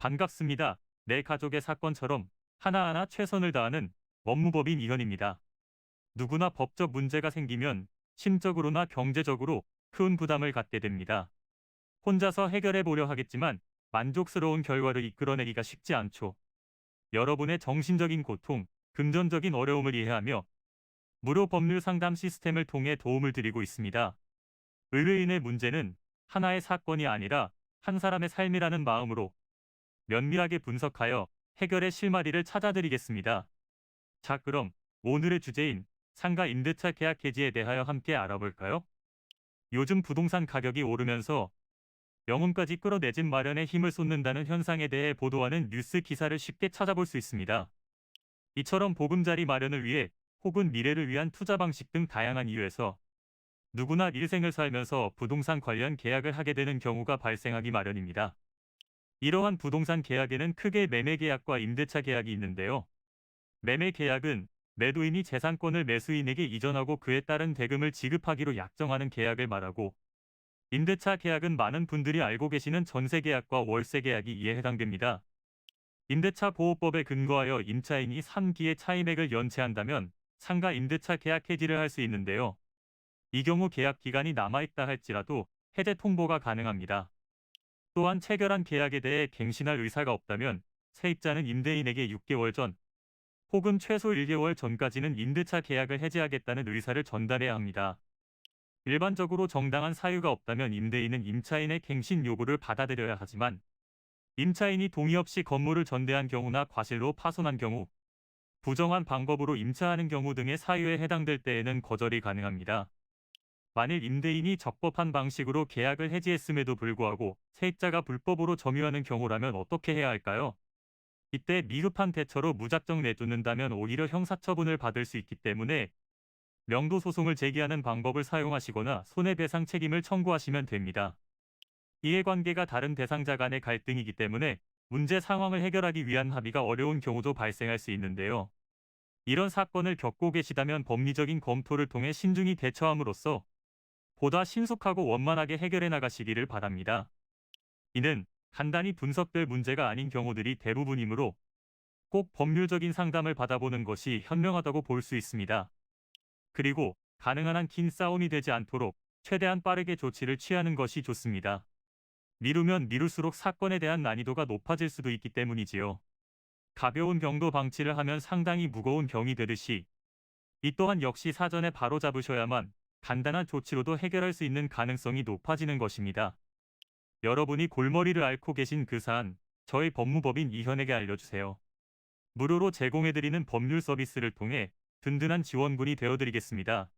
반갑습니다. 내 가족의 사건처럼 하나하나 최선을 다하는 법무법인 이현입니다. 누구나 법적 문제가 생기면 심적으로나 경제적으로 큰 부담을 갖게 됩니다. 혼자서 해결해 보려 하겠지만 만족스러운 결과를 이끌어내기가 쉽지 않죠. 여러분의 정신적인 고통, 금전적인 어려움을 이해하며 무료 법률 상담 시스템을 통해 도움을 드리고 있습니다. 의뢰인의 문제는 하나의 사건이 아니라 한 사람의 삶이라는 마음으로 면밀하게 분석하여 해결의 실마리를 찾아드리겠습니다. 자, 그럼 오늘의 주제인 상가 임대차 계약 해지에 대하여 함께 알아볼까요? 요즘 부동산 가격이 오르면서 영혼까지 끌어내 집 마련에 힘을 쏟는다는 현상에 대해 보도하는 뉴스 기사를 쉽게 찾아볼 수 있습니다. 이처럼 보금자리 마련을 위해 혹은 미래를 위한 투자 방식 등 다양한 이유에서 누구나 일생을 살면서 부동산 관련 계약을 하게 되는 경우가 발생하기 마련입니다. 이러한 부동산 계약에는 크게 매매 계약과 임대차 계약이 있는데요. 매매 계약은 매도인이 재산권을 매수인에게 이전하고 그에 따른 대금을 지급하기로 약정하는 계약을 말하고, 임대차 계약은 많은 분들이 알고 계시는 전세 계약과 월세 계약이 이에 해당됩니다. 임대차 보호법에 근거하여 임차인이 3기의 차임액을 연체한다면 상가 임대차 계약 해지를 할 수 있는데요. 이 경우 계약 기간이 남아있다 할지라도 해제 통보가 가능합니다. 또한 체결한 계약에 대해 갱신할 의사가 없다면 세입자는 임대인에게 6개월 전 혹은 최소 1개월 전까지는 임대차 계약을 해지하겠다는 의사를 전달해야 합니다. 일반적으로 정당한 사유가 없다면 임대인은 임차인의 갱신 요구를 받아들여야 하지만, 임차인이 동의 없이 건물을 전대한 경우나 과실로 파손한 경우, 부정한 방법으로 임차하는 경우 등의 사유에 해당될 때에는 거절이 가능합니다. 만일 임대인이 적법한 방식으로 계약을 해지했음에도 불구하고 세입자가 불법으로 점유하는 경우라면 어떻게 해야 할까요? 이때 미흡한 대처로 무작정 내쫓는다면 오히려 형사처분을 받을 수 있기 때문에 명도 소송을 제기하는 방법을 사용하시거나 손해배상 책임을 청구하시면 됩니다. 이해관계가 다른 대상자 간의 갈등이기 때문에 문제 상황을 해결하기 위한 합의가 어려운 경우도 발생할 수 있는데요. 이런 사건을 겪고 계시다면 법리적인 검토를 통해 신중히 대처함으로써 보다 신속하고 원만하게 해결해 나가시기를 바랍니다. 이는 간단히 분석될 문제가 아닌 경우들이 대부분이므로 꼭 법률적인 상담을 받아보는 것이 현명하다고 볼 수 있습니다. 그리고 가능한 한 긴 싸움이 되지 않도록 최대한 빠르게 조치를 취하는 것이 좋습니다. 미루면 미룰수록 사건에 대한 난이도가 높아질 수도 있기 때문이지요. 가벼운 병도 방치를 하면 상당히 무거운 병이 되듯이 이 또한 역시 사전에 바로잡으셔야만 간단한 조치로도 해결할 수 있는 가능성이 높아지는 것입니다. 여러분이 골머리를 앓고 계신 그 사안, 저희 법무법인 이현에게 알려주세요. 무료로 제공해드리는 법률 서비스를 통해 든든한 지원군이 되어드리겠습니다.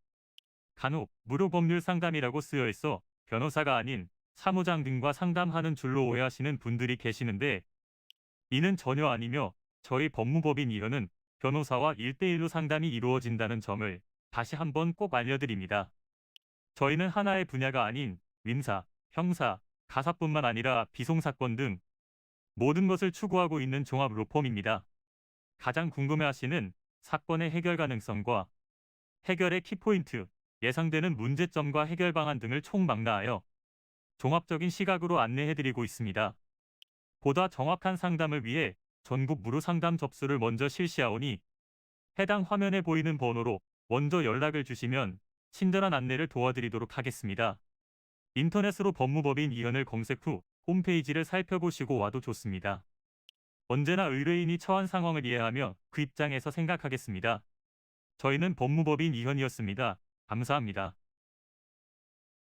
간혹 무료 법률 상담이라고 쓰여 있어 변호사가 아닌 사무장 등과 상담하는 줄로 오해하시는 분들이 계시는데, 이는 전혀 아니며 저희 법무법인 이현은 변호사와 1대1로 상담이 이루어진다는 점을 다시 한번 꼭 알려드립니다. 저희는 하나의 분야가 아닌 민사, 형사, 가사뿐만 아니라 비송사건 등 모든 것을 추구하고 있는 종합 로펌입니다. 가장 궁금해하시는 사건의 해결 가능성과 해결의 키포인트, 예상되는 문제점과 해결 방안 등을 총망라하여 종합적인 시각으로 안내해드리고 있습니다. 보다 정확한 상담을 위해 전국 무료 상담 접수를 먼저 실시하오니 해당 화면에 보이는 번호로 먼저 연락을 주시면 친절한 안내를 도와드리도록 하겠습니다. 인터넷으로 법무법인 이현을 검색 후 홈페이지를 살펴보시고 와도 좋습니다. 언제나 의뢰인이 처한 상황을 이해하며 그 입장에서 생각하겠습니다. 저희는 법무법인 이현이었습니다. 감사합니다.